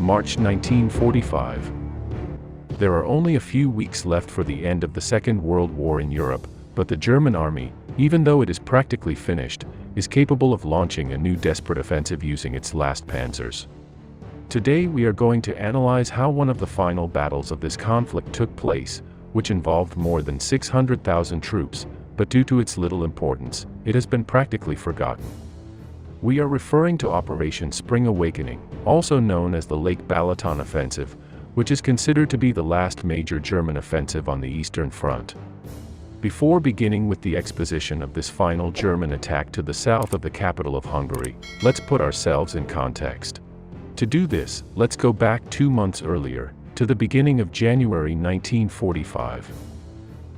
March 1945. There are only a few weeks left for the end of the Second World War in Europe, but the German army, even though it is practically finished, is capable of launching a new desperate offensive using its last panzers. Today we are going to analyze how one of the final battles of this conflict took place, which involved more than 600,000 troops, but due to its little importance, it has been practically forgotten. We are referring to Operation Spring Awakening, also known as the Lake Balaton Offensive, which is considered to be the last major German offensive on the Eastern Front. Before beginning with the exposition of this final German attack to the south of the capital of Hungary, let's put ourselves in context. To do this, let's go back 2 months earlier, to the beginning of January 1945.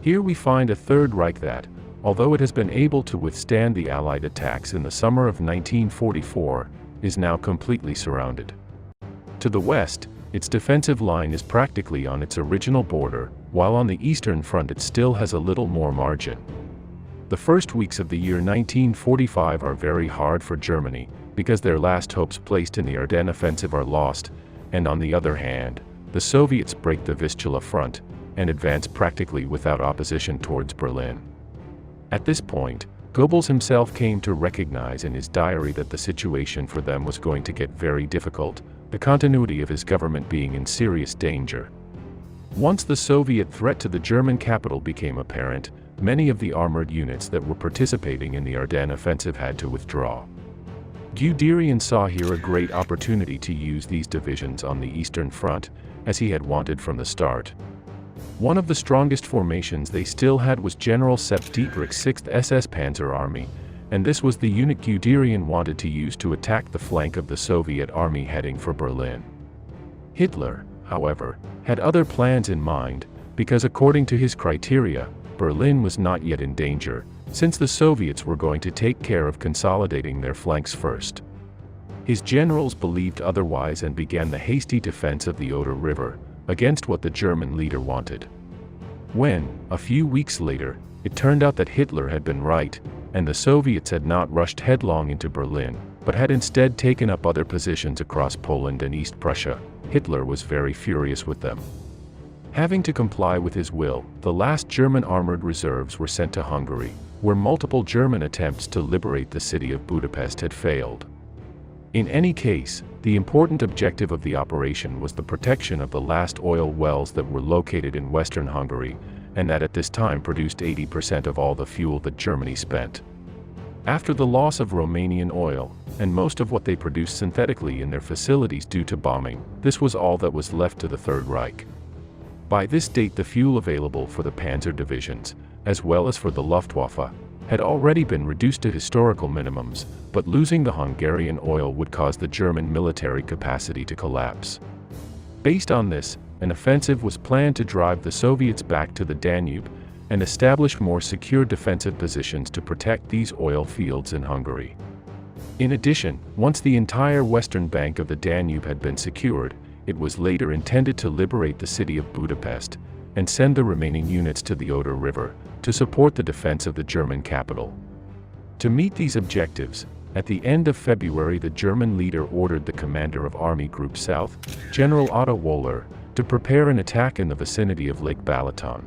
Here we find a Third Reich that, although it has been able to withstand the Allied attacks in the summer of 1944, is now completely surrounded. To the west, its defensive line is practically on its original border, while on the Eastern Front it still has a little more margin. The first weeks of the year 1945 are very hard for Germany, because their last hopes placed in the Ardennes offensive are lost, and on the other hand, the Soviets break the Vistula front, and advance practically without opposition towards Berlin. At this point, Goebbels himself came to recognize in his diary that the situation for them was going to get very difficult, the continuity of his government being in serious danger. Once the Soviet threat to the German capital became apparent, many of the armored units that were participating in the Ardennes offensive had to withdraw. Guderian saw here a great opportunity to use these divisions on the Eastern Front, as he had wanted from the start. One of the strongest formations they still had was General Sepp Dietrich's 6th SS Panzer Army, and this was the unit Guderian wanted to use to attack the flank of the Soviet army heading for Berlin. Hitler, however, had other plans in mind, because according to his criteria, Berlin was not yet in danger, since the Soviets were going to take care of consolidating their flanks first. His generals believed otherwise and began the hasty defense of the Oder River, against what the German leader wanted. When, a few weeks later, it turned out that Hitler had been right, and the Soviets had not rushed headlong into Berlin, but had instead taken up other positions across Poland and East Prussia, Hitler was very furious with them. Having to comply with his will, the last German armored reserves were sent to Hungary, where multiple German attempts to liberate the city of Budapest had failed. In any case, the important objective of the operation was the protection of the last oil wells that were located in western Hungary, and that at this time produced 80% of all the fuel that Germany spent. After the loss of Romanian oil, and most of what they produced synthetically in their facilities due to bombing, this was all that was left to the Third Reich. By this date the fuel available for the panzer divisions, as well as for the Luftwaffe, had already been reduced to historical minimums, but losing the Hungarian oil would cause the German military capacity to collapse. Based on this, an offensive was planned to drive the Soviets back to the Danube, and establish more secure defensive positions to protect these oil fields in Hungary. In addition, once the entire western bank of the Danube had been secured, it was later intended to liberate the city of Budapest, and send the remaining units to the Oder River, to support the defense of the German capital. To meet these objectives, at the end of February the German leader ordered the commander of Army Group South, General Otto Wöhler, to prepare an attack in the vicinity of Lake Balaton.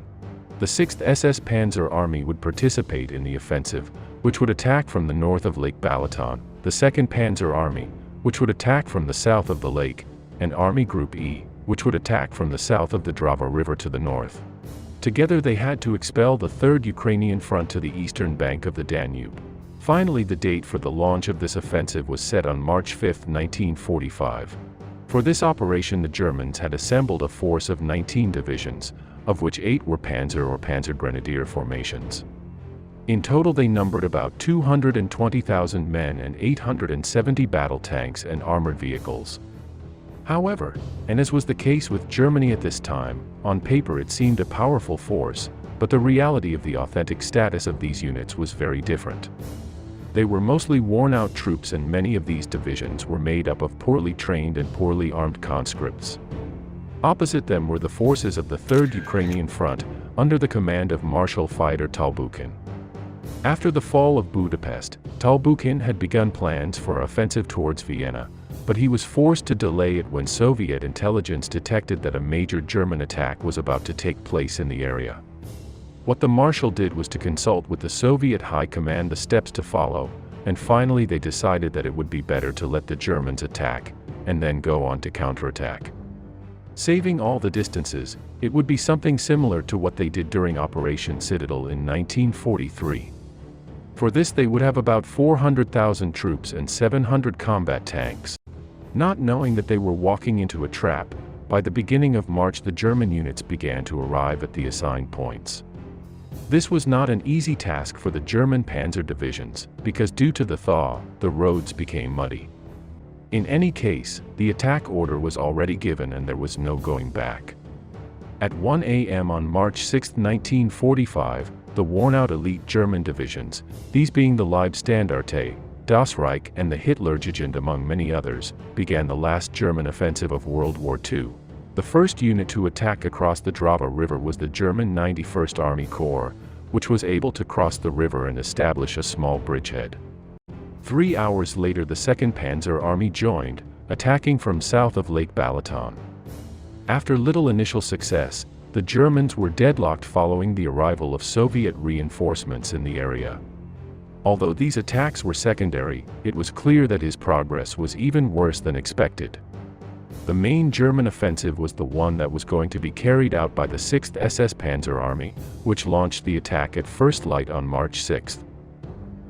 The 6th SS Panzer Army would participate in the offensive, which would attack from the north of Lake Balaton, the 2nd Panzer Army, which would attack from the south of the lake, and Army Group E, which would attack from the south of the Drava River to the north. Together they had to expel the 3rd Ukrainian front to the eastern bank of the Danube. Finally, the date for the launch of this offensive was set on March 5, 1945. For this operation the Germans had assembled a force of 19 divisions, of which 8 were Panzer or Panzergrenadier formations. In total they numbered about 220,000 men and 870 battle tanks and armored vehicles. However, and as was the case with Germany at this time, on paper it seemed a powerful force, but the reality of the authentic status of these units was very different. They were mostly worn-out troops, and many of these divisions were made up of poorly trained and poorly armed conscripts. Opposite them were the forces of the 3rd Ukrainian Front, under the command of Marshal Fyodor Tolbukhin. After the fall of Budapest, Tolbukhin had begun plans for offensive towards Vienna, but he was forced to delay it when Soviet intelligence detected that a major German attack was about to take place in the area. What the Marshal did was to consult with the Soviet High Command the steps to follow, and finally they decided that it would be better to let the Germans attack, and then go on to counterattack. Saving all the distances, it would be something similar to what they did during Operation Citadel in 1943. For this they would have about 400,000 troops and 700 combat tanks. Not knowing that they were walking into a trap, by the beginning of March the German units began to arrive at the assigned points. This was not an easy task for the German panzer divisions, because due to the thaw, the roads became muddy. In any case, the attack order was already given and there was no going back. At 1 a.m. on March 6, 1945, the worn-out elite German divisions, these being the Leibstandarte, Das Reich and the Hitlerjugend among many others, began the last German offensive of World War II. The first unit to attack across the Drava River was the German 91st Army Corps, which was able to cross the river and establish a small bridgehead. 3 hours later the 2nd Panzer Army joined, attacking from south of Lake Balaton. After little initial success, the Germans were deadlocked following the arrival of Soviet reinforcements in the area. Although these attacks were secondary, it was clear that his progress was even worse than expected. The main German offensive was the one that was going to be carried out by the 6th SS Panzer Army, which launched the attack at first light on March 6.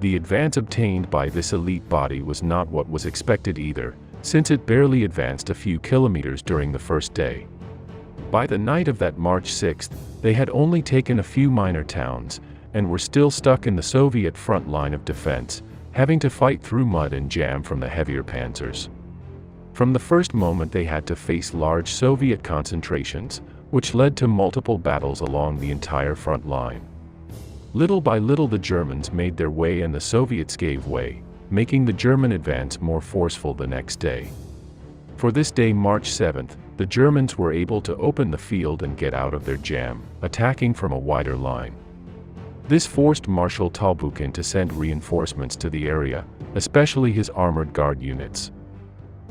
The advance obtained by this elite body was not what was expected either, since it barely advanced a few kilometers during the first day. By the night of that March 6, they had only taken a few minor towns, and were still stuck in the Soviet front line of defense, having to fight through mud and jam from the heavier panzers. From the first moment they had to face large Soviet concentrations, which led to multiple battles along the entire front line. Little by little the Germans made their way and the Soviets gave way, making the German advance more forceful the next day. For this day, March 7th, the Germans were able to open the field and get out of their jam, attacking from a wider line. This forced Marshal Tolbukin to send reinforcements to the area, especially his armored guard units.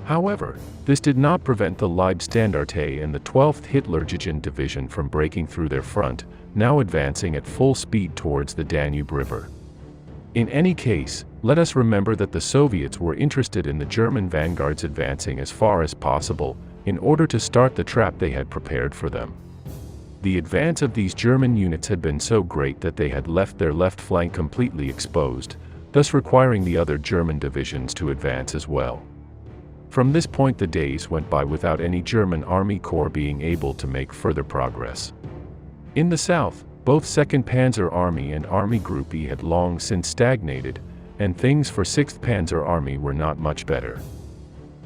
However, this did not prevent the Leibstandarte and the 12th Hitlerjugend Division from breaking through their front, now advancing at full speed towards the Danube River. In any case, let us remember that the Soviets were interested in the German vanguards advancing as far as possible, in order to start the trap they had prepared for them. The advance of these German units had been so great that they had left their left flank completely exposed, thus requiring the other German divisions to advance as well. From this point the days went by without any German Army Corps being able to make further progress. In the south, both 2nd Panzer Army and Army Group E had long since stagnated, and things for 6th Panzer Army were not much better.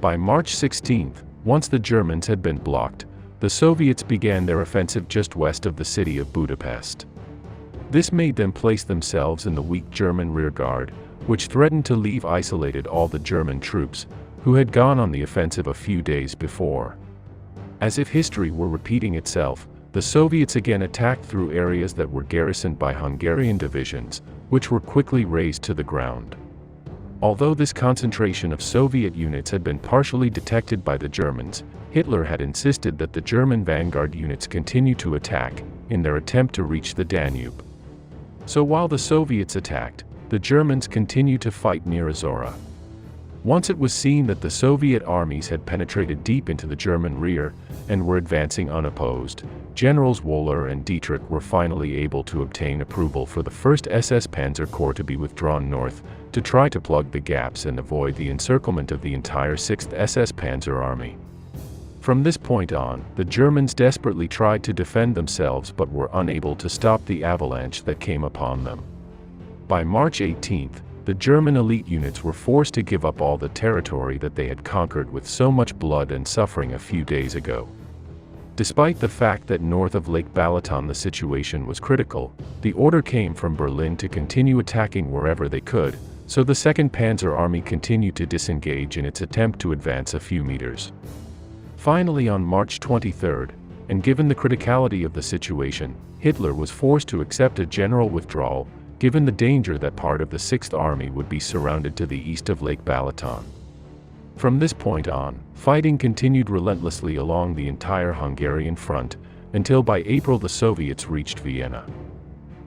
By March 16, once the Germans had been blocked, the Soviets began their offensive just west of the city of Budapest. This made them place themselves in the weak German rearguard, which threatened to leave isolated all the German troops, who had gone on the offensive a few days before. As if history were repeating itself, the Soviets again attacked through areas that were garrisoned by Hungarian divisions, which were quickly razed to the ground. Although this concentration of Soviet units had been partially detected by the Germans, Hitler had insisted that the German vanguard units continue to attack, in their attempt to reach the Danube. So while the Soviets attacked, the Germans continued to fight near Azora. Once it was seen that the Soviet armies had penetrated deep into the German rear, and were advancing unopposed, Generals Wöhler and Dietrich were finally able to obtain approval for the 1st SS Panzer Corps to be withdrawn north, to try to plug the gaps and avoid the encirclement of the entire 6th SS Panzer Army. From this point on, the Germans desperately tried to defend themselves but were unable to stop the avalanche that came upon them. By March 18th, the German elite units were forced to give up all the territory that they had conquered with so much blood and suffering a few days ago. Despite the fact that north of Lake Balaton the situation was critical, the order came from Berlin to continue attacking wherever they could, so the 2nd Panzer Army continued to disengage in its attempt to advance a few meters. Finally, on March 23, and given the criticality of the situation, Hitler was forced to accept a general withdrawal, given the danger that part of the 6th Army would be surrounded to the east of Lake Balaton. From this point on, fighting continued relentlessly along the entire Hungarian front, until by April the Soviets reached Vienna.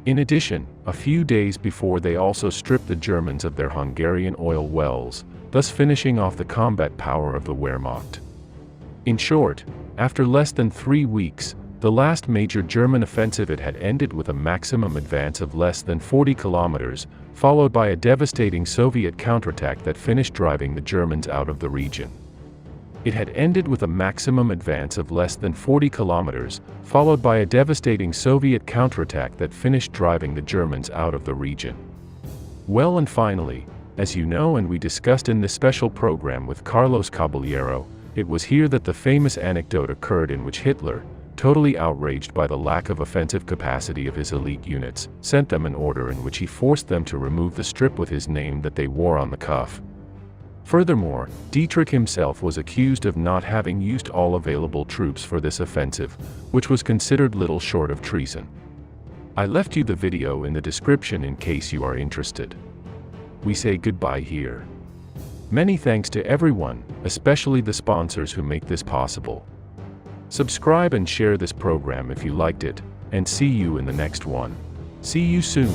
In addition, a few days before they also stripped the Germans of their Hungarian oil wells, thus finishing off the combat power of the Wehrmacht. In short, after less than 3 weeks, the last major German offensive had ended with a maximum advance of less than 40 kilometers, followed by a devastating Soviet counterattack that finished driving the Germans out of the region. It had ended with a maximum advance of less than 40 kilometers, followed by a devastating Soviet counterattack that finished driving the Germans out of the region. Well, and finally, as you know and we discussed in this special program with Carlos Caballero, it was here that the famous anecdote occurred in which Hitler, totally outraged by the lack of offensive capacity of his elite units, sent them an order in which he forced them to remove the strip with his name that they wore on the cuff. Furthermore, Dietrich himself was accused of not having used all available troops for this offensive, which was considered little short of treason. I left you the video in the description in case you are interested. We say goodbye here. Many thanks to everyone, especially the sponsors who make this possible. Subscribe and share this program if you liked it, and see you in the next one. See you soon.